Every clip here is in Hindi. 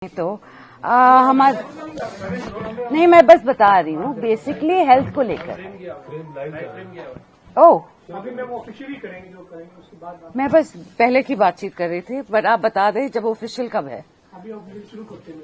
तो हमारे नहीं, मैं बस बता रही हूँ बेसिकली हेल्थ को लेकर। ओह, मैं बस पहले की बातचीत कर रही थी, बट आप बता दें जब ऑफिशियल कब है। अभी ऑफिशियल शुरू करते हैं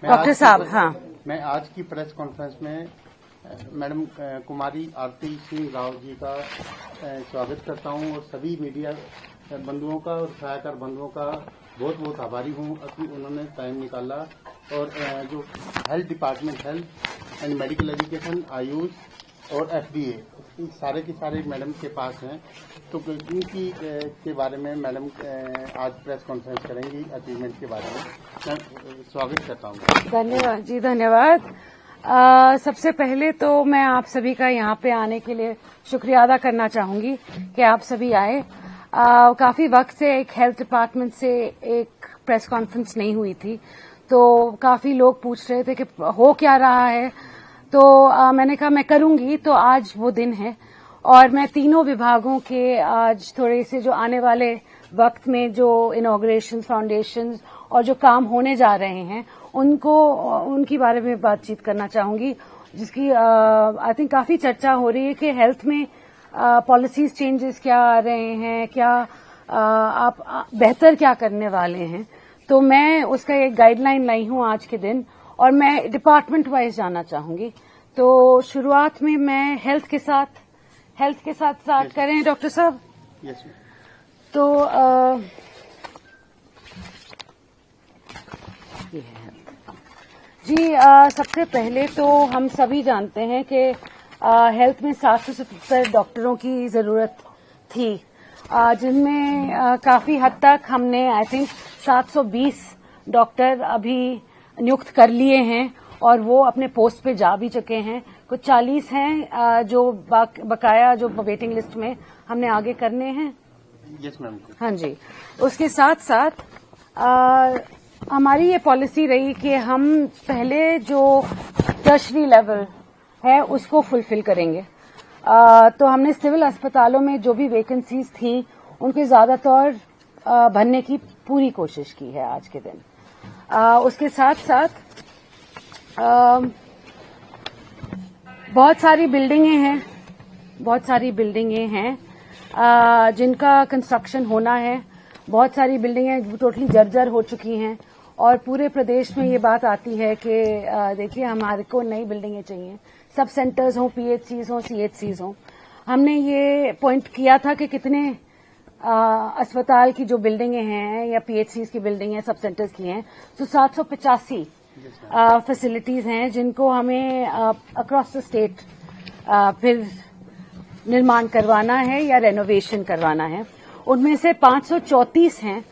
डॉक्टर साहब। हाँ, मैं आज की प्रेस कॉन्फ्रेंस में मैडम कुमारी आरती सिंह राव जी का स्वागत करता हूं और सभी मीडिया बंधुओं का और सहायकार बंधुओं का बहुत बहुत आभारी हूं कि उन्होंने टाइम निकाला और जो health department, health and medical education, Ayush और एफडीए सारे के सारे मैडम के पास हैं, तो इनकी के बारे में मैडम आज प्रेस कॉन्फ्रेंस करेंगी अचीवमेंट के बारे में। मैं स्वागत करता हूँ। धन्यवाद जी, धन्यवाद। सबसे पहले तो मैं आप सभी का यहाँ पे आने के लिए शुक्रिया अदा करना चाहूंगी कि आप सभी आए। काफी वक्त से एक हेल्थ डिपार्टमेंट से एक प्रेस कॉन्फ्रेंस नहीं हुई थी, तो काफी लोग पूछ रहे थे कि हो क्या रहा है, तो मैंने कहा मैं करूंगी। तो आज वो दिन है और मैं तीनों विभागों के आज थोड़े से जो आने वाले वक्त में जो इनॉग्रेशन, फाउंडेशन और जो काम होने जा रहे हैं उनकी बारे में बातचीत करना चाहूंगी, जिसकी आई थिंक काफी चर्चा हो रही है कि हेल्थ में पॉलिसीज चेंजेस क्या आ रहे हैं, क्या आप बेहतर क्या करने वाले हैं। तो मैं उसका एक गाइडलाइन लाई हूं आज के दिन और मैं डिपार्टमेंट वाइज जाना चाहूंगी। तो शुरुआत में मैं हेल्थ के साथ स्टार्ट करें डॉक्टर साहब। Yes ma'am. तो ये है जी। सबसे पहले तो हम सभी जानते हैं कि हेल्थ में 770 डॉक्टरों की जरूरत थी, जिनमें काफी हद तक हमने आई थिंक 720 डॉक्टर अभी नियुक्त कर लिए हैं और वो अपने पोस्ट पे जा भी चुके हैं। कुछ 40 हैं जो बकाया जो वेटिंग लिस्ट में हमने आगे करने हैं। Yes ma'am. हाँ जी। उसके साथ साथ हमारी ये पॉलिसी रही कि हम पहले जो टर्शरी लेवल है उसको फुलफिल करेंगे। तो हमने सिविल अस्पतालों में जो भी वैकेंसीज थी उनके ज्यादातर भरने की पूरी कोशिश की है आज के दिन। उसके साथ साथ बहुत सारी बिल्डिंगें हैं जिनका कंस्ट्रक्शन होना है। बहुत सारी बिल्डिंगें टोटली जर्जर हो चुकी हैं और पूरे प्रदेश में ये बात आती है कि देखिए हमारे को नई बिल्डिंगें चाहिए, सब सेंटर्स हों, पीएचसीज हों, सीएचसीज हों। हमने ये पॉइंट किया था कि कितने अस्पताल की जो बिल्डिंगें हैं या पीएचसीज की बिल्डिंगें सब सेंटर्स की हैं, तो 785 फैसिलिटीज हैं जिनको हमें अक्रॉस द स्टेट फिर निर्माण करवाना है या रेनोवेशन करवाना है। उनमें से 534 हैं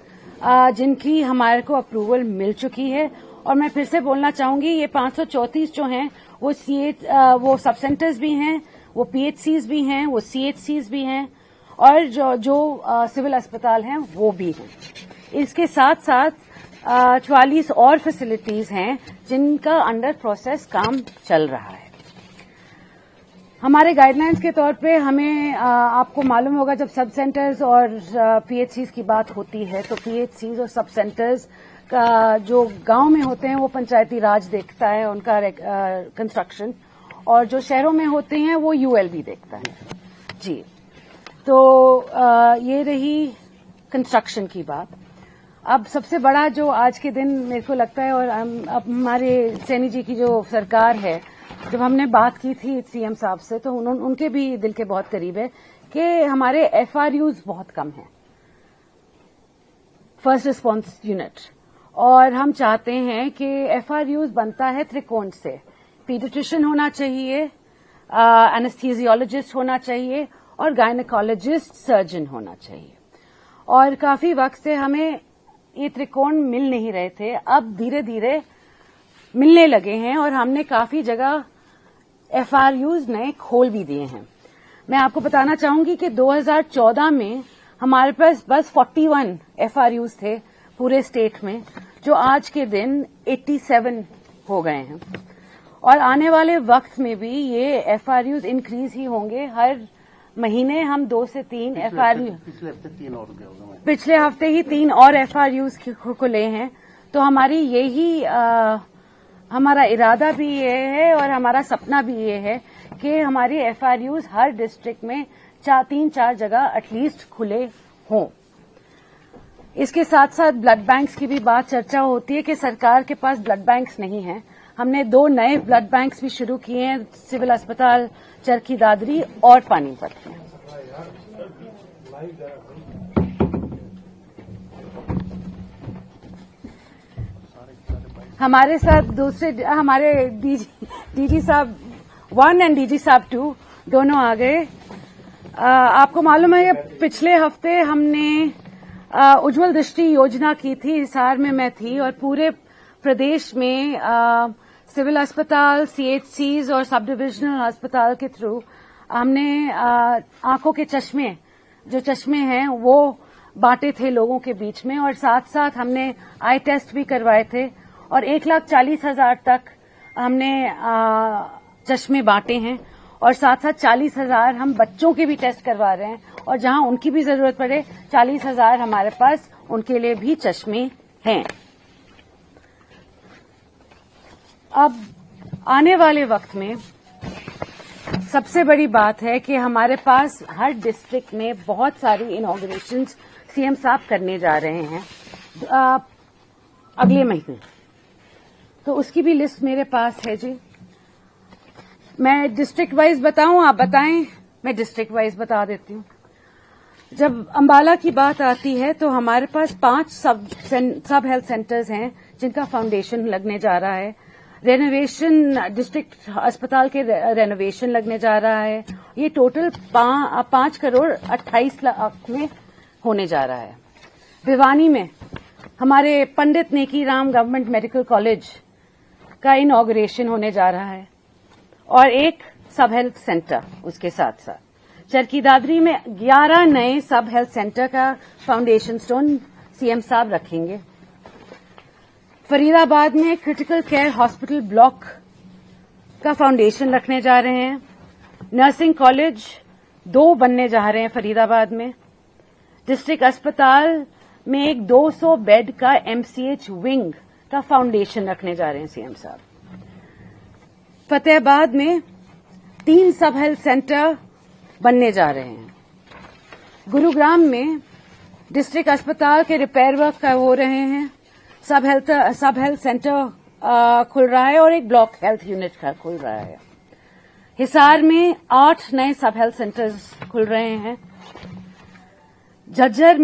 जिनकी हमारे को अप्रूवल मिल चुकी है। और मैं फिर से बोलना चाहूंगी, ये 534 जो हैं वो सब सेंटर्स भी हैं, वो पीएचसीज भी हैं, वो सीएचसीज भी हैं और जो सिविल अस्पताल हैं वो भी हैं। इसके साथ साथ 44 और फैसिलिटीज हैं जिनका अंडर प्रोसेस काम चल रहा है। हमारे गाइडलाइंस के तौर पे हमें आपको मालूम होगा जब सब सेंटर्स और पीएचसीज की बात होती है तो पीएचसीज और सब सेंटर्स का जो गांव में होते हैं वो पंचायती राज देखता है उनका कंस्ट्रक्शन, और जो शहरों में होते हैं वो यूएलबी देखता है जी। तो ये रही कंस्ट्रक्शन की बात। अब सबसे बड़ा जो आज के दिन मेरे को लगता है, और अब हमारे सैनी जी की जो सरकार है, जब हमने बात की थी सीएम साहब से तो उनके भी दिल के बहुत करीब है कि हमारे एफआरयूज बहुत कम हैं, फर्स्ट रिस्पांस यूनिट, और हम चाहते हैं कि एफआरयूज बनता है त्रिकोण से। पीडियाट्रिशियन होना चाहिए, एनेस्थीसियोलॉजिस्ट होना चाहिए और गायनेकोलॉजिस्ट सर्जन होना चाहिए। और काफी वक्त से हमें ये त्रिकोण मिल नहीं रहे थे, अब धीरे धीरे मिलने लगे हैं और हमने काफी जगह एफआरयूज नए खोल भी दिए हैं। मैं आपको बताना चाहूंगी कि 2014 में हमारे पास बस 41 एफआरयूज थे पूरे स्टेट में, जो आज के दिन 87 हो गए हैं। और आने वाले वक्त में भी ये एफआरयूज इंक्रीज ही होंगे। हर महीने हम 2 से 3 FRU पिछले हफ्ते 3 और गए होंगे। पिछले हफ्ते ही 3 और FRUs खुले हैं। तो हमारी यही हमारा इरादा भी ये है और हमारा सपना भी ये है कि हमारी FRUs हर डिस्ट्रिक्ट में 3-4 जगह एटलीस्ट खुले हों। इसके साथ साथ ब्लड बैंक्स की भी बात चर्चा होती है कि सरकार के पास ब्लड बैंक्स नहीं है। हमने 2 नए ब्लड बैंक्स भी शुरू किए हैं, सिविल अस्पताल चरखी दादरी और पानीपत में। हमारे साथ दूसरे हमारे डीजी साहब 1 एंड डीजी साहब 2 दोनों आ गए। आपको मालूम है कि पिछले हफ्ते हमने उज्ज्वल दृष्टि योजना की थी। हिसार में मैं थी और पूरे प्रदेश में सिविल अस्पताल, CHCs और सब डिविजनल अस्पताल के थ्रू हमने आंखों के चश्मे, जो चश्मे हैं वो बांटे थे लोगों के बीच में, और साथ साथ हमने आई टेस्ट भी करवाए थे और 1,40,000 तक हमने चश्मे बांटे हैं और साथ साथ 40,000 हम बच्चों के भी टेस्ट करवा रहे हैं और जहां उनकी भी जरूरत पड़े 40,000 हमारे पास उनके लिए भी चश्मे हैं। अब आने वाले वक्त में सबसे बड़ी बात है कि हमारे पास हर डिस्ट्रिक्ट में बहुत सारी इनॉग्रेशंस सीएम साहब करने जा रहे हैं अगले महीने। तो उसकी भी लिस्ट मेरे पास है जी। मैं डिस्ट्रिक्ट वाइज बताऊं, आप बताएं? मैं डिस्ट्रिक्ट वाइज बता देती हूं। जब अंबाला की बात आती है तो हमारे पास 5 सब हेल्थ सेंटर्स हैं जिनका फाउंडेशन लगने जा रहा है। रेनोवेशन, डिस्ट्रिक्ट अस्पताल के रेनोवेशन लगने जा रहा है। ये टोटल 5 करोड़ 28 लाख में होने जा रहा है। भिवानी में हमारे पंडित नेकीराम गवर्नमेंट मेडिकल कॉलेज का इनॉग्रेशन होने जा रहा है और एक सब हेल्थ सेंटर उसके साथ साथ। चरखी दादरी में 11 नए सब हेल्थ सेंटर का फाउंडेशन स्टोन सीएम साहब रखेंगे। फरीदाबाद में क्रिटिकल केयर हॉस्पिटल ब्लॉक का फाउंडेशन रखने जा रहे हैं। नर्सिंग कॉलेज 2 बनने जा रहे हैं फरीदाबाद में। डिस्ट्रिक्ट अस्पताल में एक 200 बेड का MCH विंग का फाउंडेशन रखने जा रहे हैं सीएम साहब। फतेहाबाद में 3 सब हेल्थ सेंटर बनने जा रहे हैं। गुरुग्राम में डिस्ट्रिक्ट अस्पताल के रिपेयर वर्क का हो रहे हैं। सब हेल्थ सेंटर खुल रहा है और एक ब्लॉक हेल्थ यूनिट का खुल रहा है। हिसार में 8 नए सब हेल्थ सेंटर्स खुल रहे हैं। झज्जर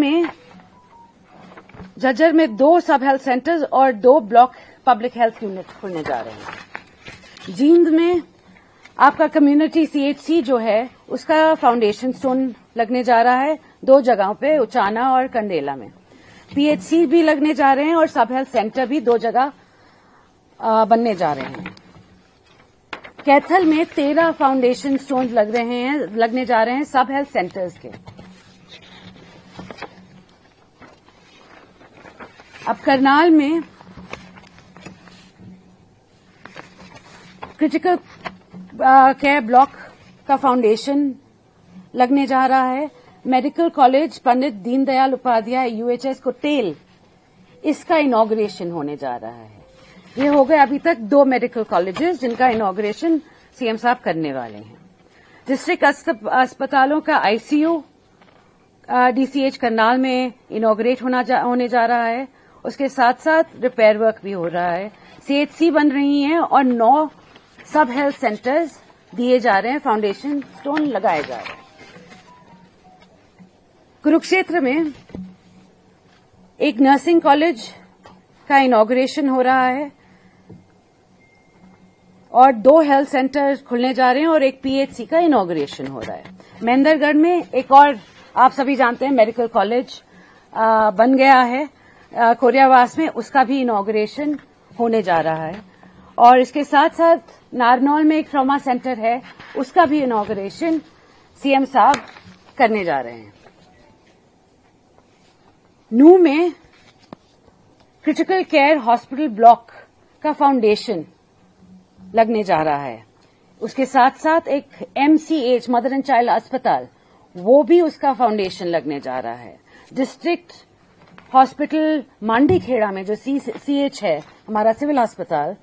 में 2 सब हेल्थ सेंटर्स और 2 ब्लॉक पब्लिक हेल्थ यूनिट खुलने जा रहे हैं। जींद में आपका कम्युनिटी CHC जो है उसका फाउंडेशन स्टोन लगने जा रहा है 2 जगहों पे, उचाना और कंडेला में। PHC भी लगने जा रहे हैं और सब हेल्थ सेंटर भी 2 जगह बनने जा रहे हैं। कैथल में 13 फाउंडेशन स्टोन लगने जा रहे हैं सब हेल्थ सेंटर्स के। अब करनाल में क्रिटिकल केयर ब्लॉक का फाउंडेशन लगने जा रहा है। Medical college Pandit Deendayal Upadhyay UHS कोटेल, इसका इनॉग्रेशन होने जा रहा है। ये हो गए अभी तक 2 मेडिकल कॉलेजेस जिनका इनॉग्रेशन सीएम साहब करने वाले हैं। डिस्ट्रिक्ट अस्पतालों का ICU DCH करनाल में इनॉग्रेट होने जा रहा है। उसके साथ साथ रिपेयर वर्क भी हो रहा है। CHC बन रही हैं और 9 सब हेल्थ सेंटर्स दिए जा रहे हैं, फाउंडेशन स्टोन लगाए जा रहे हैं। कुरुक्षेत्र में एक नर्सिंग कॉलेज का इनॉग्रेशन हो रहा है और 2 हेल्थ सेंटर खुलने जा रहे हैं और एक PHC का इनॉग्रेशन हो रहा है। महेंद्रगढ़ में एक और, आप सभी जानते हैं, मेडिकल कॉलेज बन गया है कोरियावास में, उसका भी इनॉग्रेशन होने जा रहा है। और इसके साथ साथ नारनौल में एक ट्रॉमा सेंटर है, उसका भी इनॉग्रेशन सीएम साहब करने जा रहे हैं। नूह में क्रिटिकल केयर हॉस्पिटल ब्लॉक का फाउंडेशन लगने जा रहा है। उसके साथ साथ एक MCH मदर एंड चाइल्ड अस्पताल, वो भी उसका फाउंडेशन लगने जा रहा है। डिस्ट्रिक्ट हॉस्पिटल मांडीखेड़ा में जो CH है हमारा सिविल अस्पताल,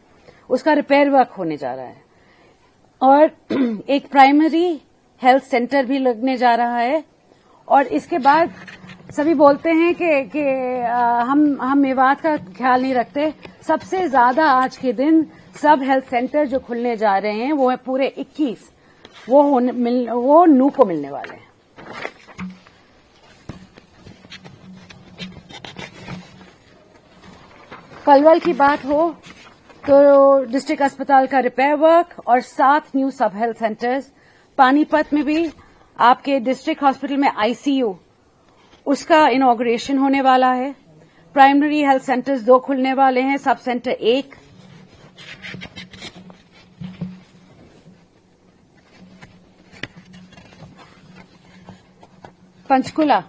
उसका रिपेयर वर्क होने जा रहा है। और एक प्राइमरी हेल्थ सेंटर भी लगने जा रहा है। और इसके बाद सभी बोलते हैं कि हम मेवात का ख्याल नहीं रखते। सबसे ज्यादा आज के दिन सब हेल्थ सेंटर जो खुलने जा रहे हैं वो है पूरे 21, वो नू को मिलने वाले हैं। पलवल की बात हो तो डिस्ट्रिक्ट अस्पताल का रिपेयर वर्क और 7 न्यू सब हेल्थ सेंटर्स। पानीपत में भी आपके डिस्ट्रिक्ट हॉस्पिटल में ICU, उसका इनॉग्रेशन होने वाला है। प्राइमरी हेल्थ सेंटर्स 2 खुलने वाले हैं, सब सेंटर 1। पंचकुला,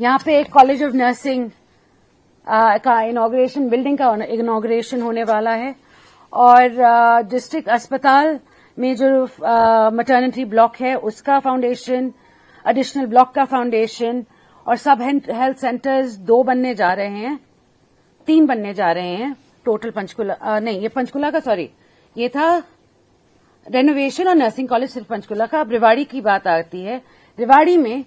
यहां पे एक कॉलेज ऑफ नर्सिंग का इनॉग्रेशन, बिल्डिंग का इनॉग्रेशन होने वाला है। और डिस्ट्रिक्ट अस्पताल में जो मैटरनिटी ब्लॉक है उसका फाउंडेशन, एडिशनल ब्लॉक का फाउंडेशन, और सब हेल्थ सेंटर्स 2 बनने जा रहे हैं, 3 बनने जा रहे हैं टोटल। पंचकुला नहीं, ये पंचकुला का, सॉरी, ये था रेनोवेशन और नर्सिंग कॉलेज सिर्फ पंचकुला का। अब रेवाड़ी की बात आती है। रेवाड़ी में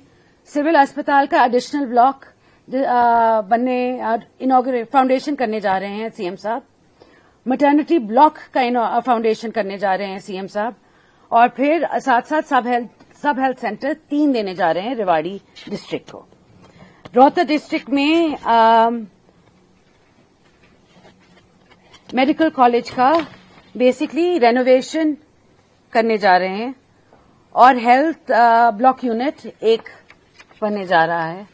सिविल अस्पताल का एडिशनल ब्लॉक बनने, फाउंडेशन करने जा रहे हैं CM साहब। मैटरनिटी ब्लॉक का फाउंडेशन करने जा रहे हैं CM साहब। और फिर साथ साथ सब हेल्थ सेंटर 3 देने जा रहे हैं रेवाड़ी डिस्ट्रिक्ट को। रोहतक डिस्ट्रिक्ट में मेडिकल कॉलेज का बेसिकली रेनोवेशन करने जा रहे हैं और हेल्थ ब्लॉक यूनिट 1 बनने जा रहा है।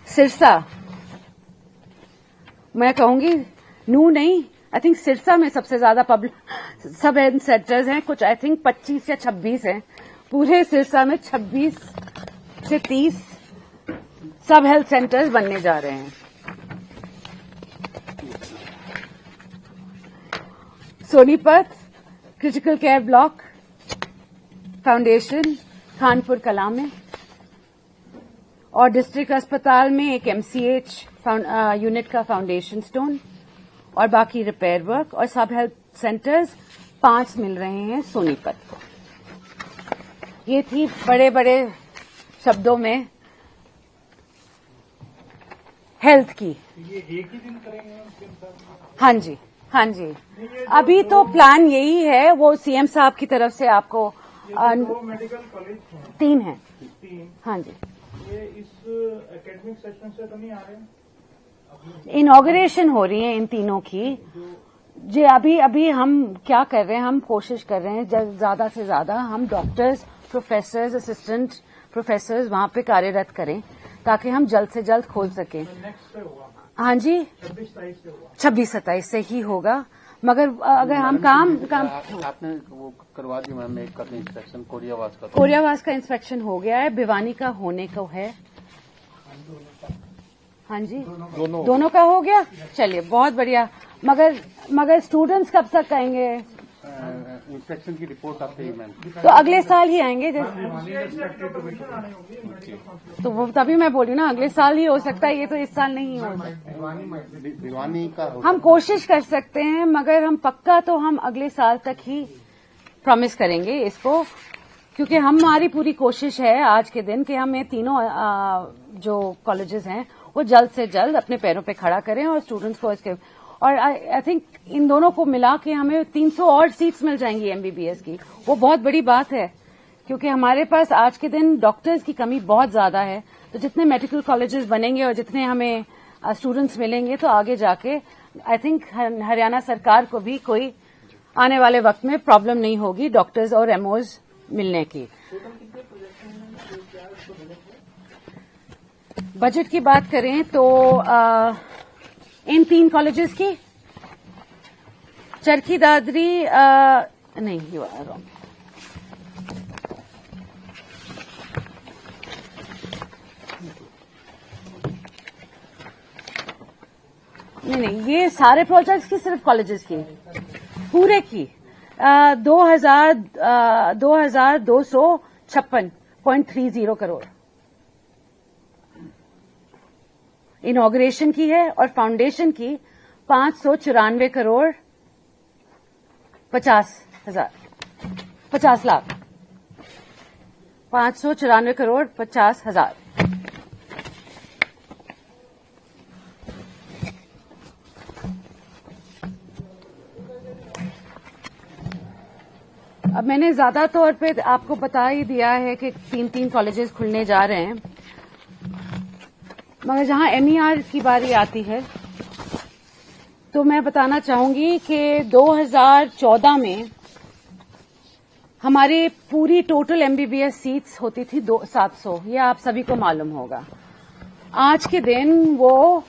सिरसा, मैं कहूंगी नू नहीं, आई थिंक सिरसा में सबसे ज्यादा पब्लिक सब हेल्थ सेंटर्स हैं, कुछ आई थिंक 25 या 26 हैं। पूरे सिरसा में 26 से 30 सब हेल्थ सेंटर्स बनने जा रहे हैं। Sonipat critical care block foundation Khanpur कला में, और डिस्ट्रिक्ट अस्पताल में एक MCH यूनिट का फाउंडेशन स्टोन, और बाकी रिपेयर वर्क। और सब हेल्थ सेंटर्स 5 मिल रहे हैं सोनीपत को। ये थी बड़े बड़े शब्दों में हेल्थ की। ये एक ही दिन करेंगे? हाँ जी, हाँ जी। अभी तो प्लान यही है, वो CM साहब की तरफ से आपको 2 मेडिकल कॉलेज हैं, 3 हैं। 3। हाँ जी। ये इस एकेडमिक सेशन से तो नहीं आ रहे हैं? इनॉग्रेशन हो रही है इन तीनों की। जी अभी हम क्या कर रहे हैं, हम कोशिश कर रहे हैं ज्यादा से ज्यादा हम डॉक्टर्स, प्रोफेसर्स, असिस्टेंट प्रोफेसर्स वहां पे कार्यरत करें ताकि हम जल्द से जल्द खोल सकें। नेक्स्ट पे होगा? हाँ जी, 26-27 से होगा। 26-27 से ही होगा। मगर अगर हम काम आपने वो करवा दी मैम, एक का इंस्पेक्शन कोरियावास का इंस्पेक्शन हो गया है, भिवानी का होने को है। हाँ जी, दोनों का हो गया। चलिए बहुत बढ़िया। मगर स्टूडेंट्स कब तक आएंगे? इंस्पेक्शन की रिपोर्ट आते ही मैम, तो अगले साल ही आएंगे। तो वो तभी मैं बोली ना, अगले साल ही हो सकता है, ये तो इस साल नहीं हो सकता। भिवानी का हम कोशिश कर सकते हैं, मगर हम पक्का तो हम अगले साल तक ही प्रॉमिस करेंगे इसको, क्योंकि हमारी पूरी कोशिश है आज के दिन कि हम ये तीनों जो कॉलेजेस हैं वो जल्द से जल्द अपने पैरों पे खड़ा करें और स्टूडेंट्स को इसके, और आई थिंक इन दोनों को मिला के हमें 300 और सीट्स मिल जाएंगी MBBS की। वो बहुत बड़ी बात है, क्योंकि हमारे पास आज के दिन डॉक्टर्स की कमी बहुत ज्यादा है। तो जितने मेडिकल कॉलेजेस बनेंगे और जितने हमें स्टूडेंट्स मिलेंगे, तो आगे जाके आई थिंक हरियाणा सरकार को भी कोई आने वाले वक्त में प्रॉब्लम नहीं होगी डॉक्टर्स और MOs मिलने की। बजट की बात करें तो इन 3 कॉलेजेस की चरखी दादरी नहीं, यू आर रॉन्ग। नहीं, ये सारे प्रोजेक्ट्स की, सिर्फ कॉलेजेस की, पूरे की। 2256.30 करोड़ इनॉग्रेशन की है, और फाउंडेशन की 594 करोड़ 50 लाख 594 करोड़ 50 हजार। अब मैंने ज्यादा तौर पे आपको बता ही दिया है कि 3 कॉलेजेस खुलने जा रहे हैं, मगर जहां एमईआर की बारी आती है तो मैं बताना चाहूंगी कि 2014 में हमारी पूरी टोटल एमबीबीएस सीट्स होती थी 700, ये आप सभी को मालूम होगा। आज के दिन वो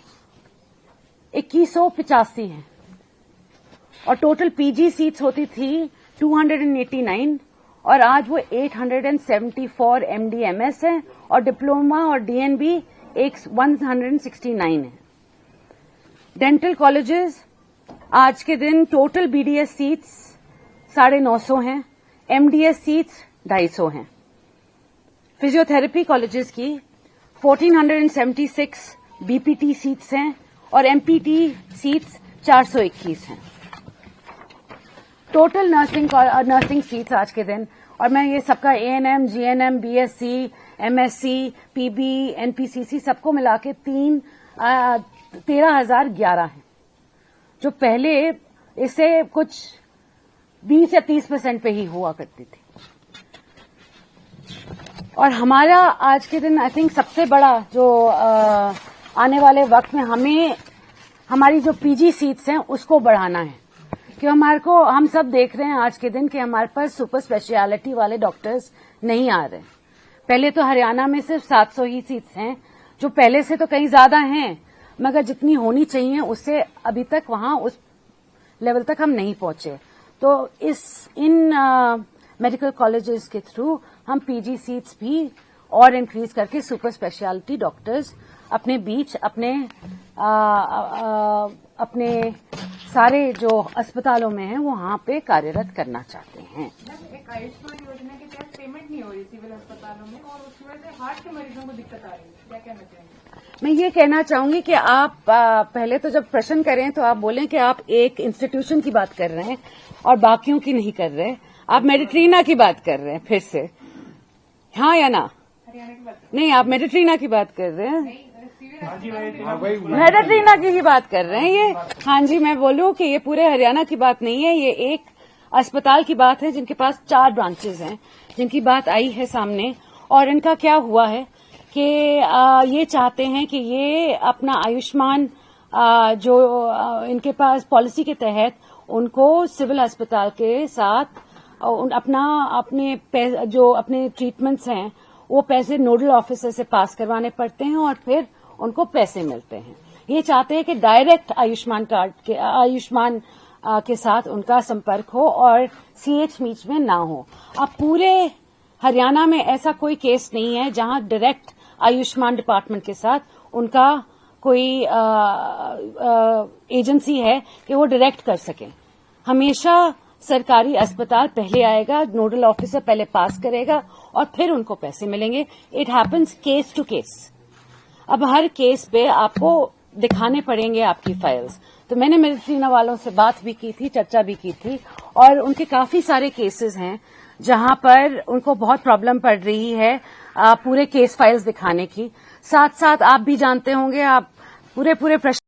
2185 हैं, और टोटल पीजी सीट्स होती थी 289, और आज वो 874 एमडीएमएस है, और डिप्लोमा और डीएनबी 169 है। डेंटल कॉलेजेस आज के दिन टोटल बीडीएस सीट्स 950 हैं, एमडीएस सीट्स 250 हैं। फिजियोथेरेपी कॉलेजेस की 1476 बीपीटी सीट्स हैं, और एमपीटी सीट्स 421 हैं। टोटल नर्सिंग सीट्स आज के दिन, और मैं ये सबका ANM, GNM, BSc, MSc, PB, NPCC सबको मिला के 13,011 हैं, जो पहले इससे कुछ 20 या 30% पे ही हुआ करती थी। और हमारा आज के दिन आई थिंक सबसे बड़ा जो आने वाले वक्त में हमें हमारी जो पीजी सीट्स हैं उसको बढ़ाना है, कि हम सब देख रहे हैं आज के दिन कि हमारे पास सुपर स्पेशलिटी वाले डॉक्टर्स नहीं आ रहे। पहले तो हरियाणा में सिर्फ 700 ही सीट्स हैं, जो पहले से तो कहीं ज्यादा हैं, मगर जितनी होनी चाहिए उससे अभी तक वहां उस लेवल तक हम नहीं पहुंचे। तो इन मेडिकल कॉलेजेस के थ्रू हम पीजी सीट्स भी और इंक्रीज करके सुपर स्पेशलिटी डॉक्टर्स अपने बीच अपने सारे जो अस्पतालों में हैं वहां पे कार्यरत करना चाहते हैं। एक आयुष्मान योजना के तहत पेमेंट नहीं हो रही सिविल अस्पतालों में, और उसकी वजह से हार्ट के मरीजों को दिक्कत आ रही है, क्या कहना चाहेंगे? मैं ये कहना चाहूंगी कि आप पहले तो जब प्रश्न करें तो आप बोलें कि आप एक इंस्टीट्यूशन की बात कर रहे हैं और बाकियों की नहीं कर रहे। आप मेडिट्रीना की बात कर रहे हैं फिर से, हाँ या ना? हरियाणा की बात नहीं, आप मेडिट्रीना की बात कर रहे हैं, मेडिट्रीना की ही बात कर रहे हैं ये। हाँ जी, मैं बोलूं कि ये पूरे हरियाणा की बात नहीं है, ये एक अस्पताल की बात है जिनके पास 4 ब्रांचेस हैं, जिनकी बात आई है सामने। और इनका क्या हुआ है कि ये चाहते हैं कि ये अपना आयुष्मान जो इनके पास पॉलिसी के तहत उनको सिविल अस्पताल के साथ अपने ट्रीटमेंट्स हैं वो पैसे नोडल ऑफिसर से पास करवाने पड़ते हैं, और फिर उनको पैसे मिलते हैं। ये चाहते हैं कि डायरेक्ट आयुष्मान के साथ उनका संपर्क हो और सीएच बीच में ना हो। अब पूरे हरियाणा में ऐसा कोई केस नहीं है जहां डायरेक्ट आयुष्मान डिपार्टमेंट के साथ उनका कोई एजेंसी है कि वो डायरेक्ट कर सके। हमेशा सरकारी अस्पताल पहले आएगा, नोडल ऑफिसर पहले पास करेगा और फिर उनको पैसे मिलेंगे। It happens case to case. अब हर केस पे आपको दिखाने पड़ेंगे आपकी फाइल्स। तो मैंने मेडिट्रीना वालों से बात भी की थी, चर्चा भी की थी, और उनके काफी सारे केसेस हैं जहां पर उनको बहुत प्रॉब्लम पड़ रही है पूरे केस फाइल्स दिखाने की। साथ साथ आप भी जानते होंगे, आप पूरे प्रश्न